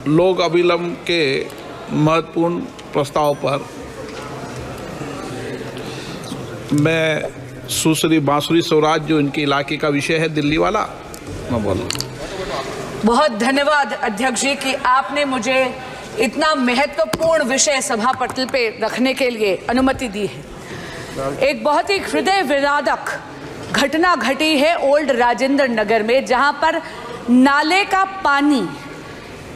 लोक अभिलंब के महत्वपूर्ण प्रस्ताव पर मैं सुश्री बांसुरी स्वराज, जो इनके इलाके का विषय है दिल्ली वाला, मैं बोल। बहुत धन्यवाद अध्यक्ष जी कि आपने मुझे इतना महत्वपूर्ण विषय सभा पटल पे रखने के लिए अनुमति दी है। एक बहुत ही हृदय विदारक घटना घटी है ओल्ड राजेंद्र नगर में, जहां पर नाले का पानी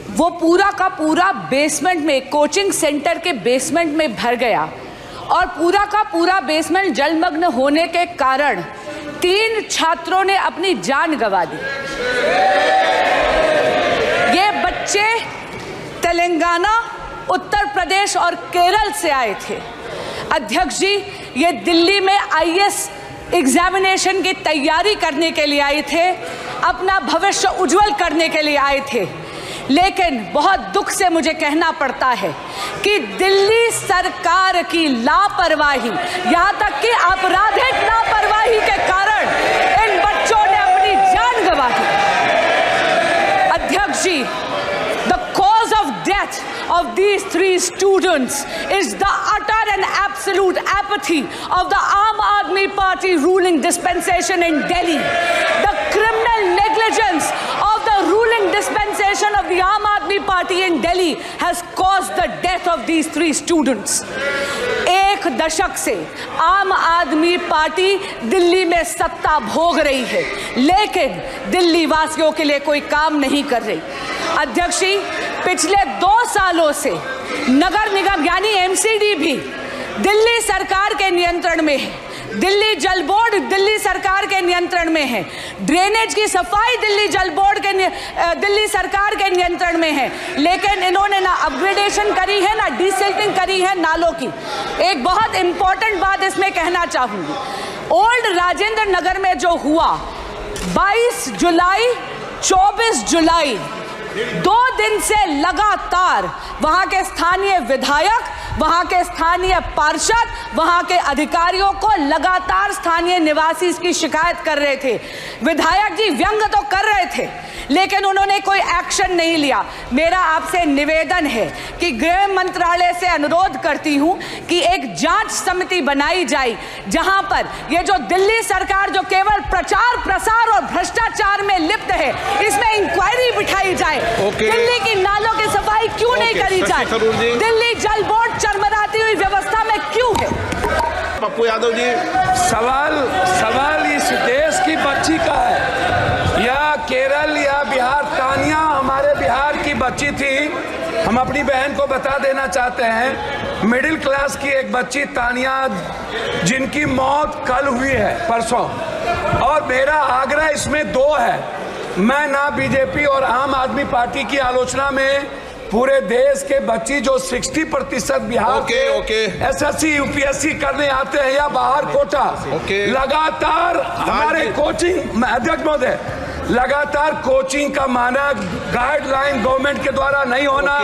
वो पूरा का पूरा बेसमेंट में, कोचिंग सेंटर के बेसमेंट में भर गया और पूरा का पूरा बेसमेंट जलमग्न होने के कारण 3 छात्रों ने अपनी जान गंवा दी। ये बच्चे तेलंगाना, उत्तर प्रदेश और केरल से आए थे। अध्यक्ष जी, ये दिल्ली में आईएएस एग्जामिनेशन की तैयारी करने के लिए आए थे, अपना भविष्य उज्जवल करने के लिए आए थे। लेकिन बहुत दुख से मुझे कहना पड़ता है कि दिल्ली सरकार की लापरवाही, यहाँ तक कि आपराधिक लापरवाही के कारण इन बच्चों ने अपनी जान गंवाई। अध्यक्ष जी, the cause of death of these 3 students is the utter and absolute apathy of the Aam Aadmi Party ruling dispensation in Delhi. The criminal negligence of the ruling dispensation of the Aam Aadmi Party in Delhi has caused the death of these 3 students. 1 दशक से आम आदमी party Delhi में सत्ता भोग रही है, लेकिन दिल्ली वासियों के लिए कोई काम नहीं कर रही। अध्यक्ष जी, पिछले 2 सालों से नगर निगम यानी एमसीडी भी दिल्ली सरकार के नियंत्रण में है, दिल्ली जल बोर्ड दिल्ली सरकार के नियंत्रण में है, ड्रेनेज की सफाई दिल्ली जल बोर्ड के दिल्ली सरकार के नियंत्रण में है, लेकिन इन्होंने ना अपग्रेडेशन करी है ना डिसिल्टिंग करी है नालों की। एक बहुत इंपॉर्टेंट बात इसमें कहना चाहूंगी, ओल्ड राजेंद्र नगर में जो हुआ 22 जुलाई 24 जुलाई 2 दिन से लगातार वहां के स्थानीय विधायक, वहां के स्थानीय पार्षद, वहां के अधिकारियों को लगातार स्थानीय निवासी इसकी शिकायत कर रहे थे। विधायक जी व्यंग तो कर रहे थे, लेकिन उन्होंने कोई एक्शन नहीं लिया। मेरा आपसे निवेदन है कि गृह मंत्रालय से अनुरोध करती हूं कि एक जांच समिति बनाई जाए, जहां पर ये जो दिल्ली सरकार जो केवल प्रचार प्रसार और भ्रष्टाचार में लिप्त है, इसमें इंक्वायरी बिठाई जाए। दिल्ली की नालों की सफाई क्यों नहीं करी जाए? दिल्ली जल बोर्ड चरमराती हुई व्यवस्था में क्यों है? पप्पू यादव जी, सवाल इस देश की बच्ची का है या केरल या बिहार? तानिया हमारे बिहार की बच्ची थी। हम अपनी बहन को बता देना चाहते हैं, मिडिल क्लास की एक बच्ची तानिया, जिनकी मौत कल हुई है, परसों। और मेरा आग्रह इसमें 2 है। मैं ना बीजेपी और आम आदमी पार्टी की आलोचना में, पूरे देश के बच्ची जो 60% बिहार के एसएससी यूपीएससी करने आते हैं या बाहर कोटा, लगातार हमारे कोचिंग, अध्यक्ष महोदय, लगातार कोचिंग का मानक गाइडलाइन गवर्नमेंट के द्वारा नहीं होना,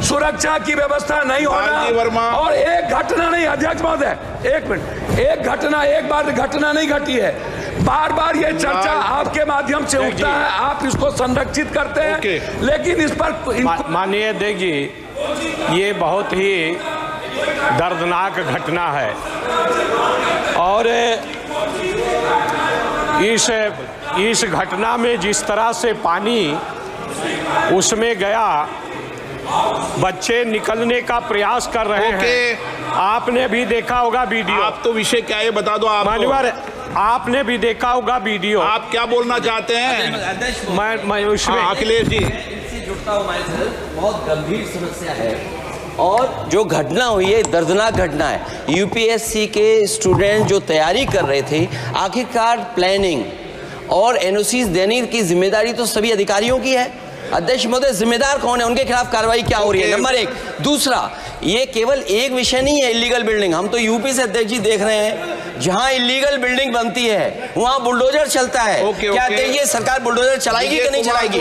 सुरक्षा की व्यवस्था नहीं होना, और एक घटना नहीं, अध्यक्ष महोदय 1 मिनट, एक बार घटना नहीं घटी है। बार बार ये चर्चा आपके माध्यम से उठता है, आप इसको संरक्षित करते हैं, लेकिन इस पर माननीय अध्यक्ष जी, ये बहुत ही दर्दनाक घटना है और इस घटना में जिस तरह से पानी उसमें गया, बच्चे निकलने का प्रयास कर रहे हैं। आपने भी देखा होगा वीडियो। आप तो विषय क्या है बता दो आप। मान्यवर, आपने भी देखा होगा वीडियो। आप क्या बोलना चाहते हैं? मैं उसमें अखिलेश जी, जुड़ता हूँ बहुत गंभीर समस्या है और जो घटना हुई है दर्दनाक घटना है। यूपीएससी के स्टूडेंट जो तैयारी कर रहे थे, आखिरकार प्लानिंग और एनओसीज देने की जिम्मेदारी तो सभी अधिकारियों की है। अध्यक्ष महोदय, जिम्मेदार कौन है, उनके खिलाफ कार्रवाई क्या हो रही है? नंबर 1। दूसरा, ये केवल एक विषय नहीं है इलीगल बिल्डिंग। हम तो यूपी से अध्यक्ष जी देख रहे हैं, जहां इलीगल बिल्डिंग बनती है वहां बुलडोजर चलता है। क्या ये सरकार बुलडोजर चलाएगी कि नहीं चलाएगी?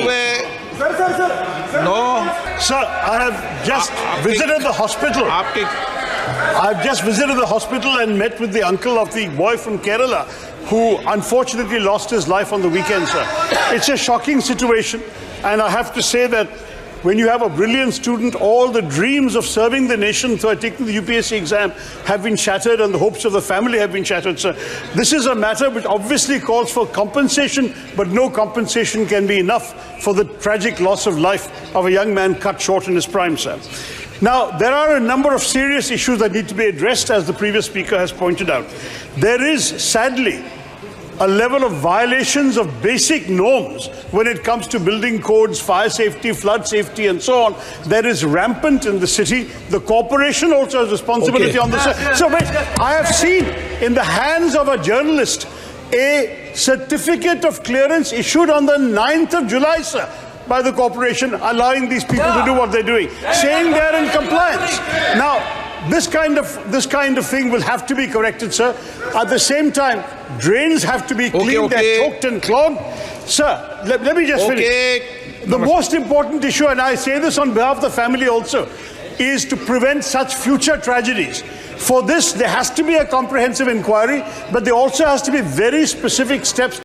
No. Sir, I have just visited the hospital. I've just visited the hospital and met with the uncle of the boy from Kerala who unfortunately lost his life on the weekend, sir. It's a shocking situation, and I have to say that when you have a brilliant student, all the dreams of serving the nation through taking the UPSC exam have been shattered and the hopes of the family have been shattered, sir. This is a matter which obviously calls for compensation, but no compensation can be enough for the tragic loss of life of a young man cut short in his prime, sir. Now, there are a number of serious issues that need to be addressed, as the previous speaker has pointed out. There is, sadly, a level of violations of basic norms when it comes to building codes, fire safety, flood safety, and so on. That is rampant in the city. The corporation also has responsibility on this. So, wait, I have seen in the hands of a journalist a certificate of clearance issued on the 9th of July, sir, by the corporation, allowing these people to do what they're doing, saying they're in compliance. Now, this kind of thing will have to be corrected, sir. At the same time, drains have to be cleaned. They're choked and clogged. Sir, let me just finish. The most important issue, and I say this on behalf of the family also, is to prevent such future tragedies. For this, there has to be a comprehensive inquiry, but there also has to be very specific steps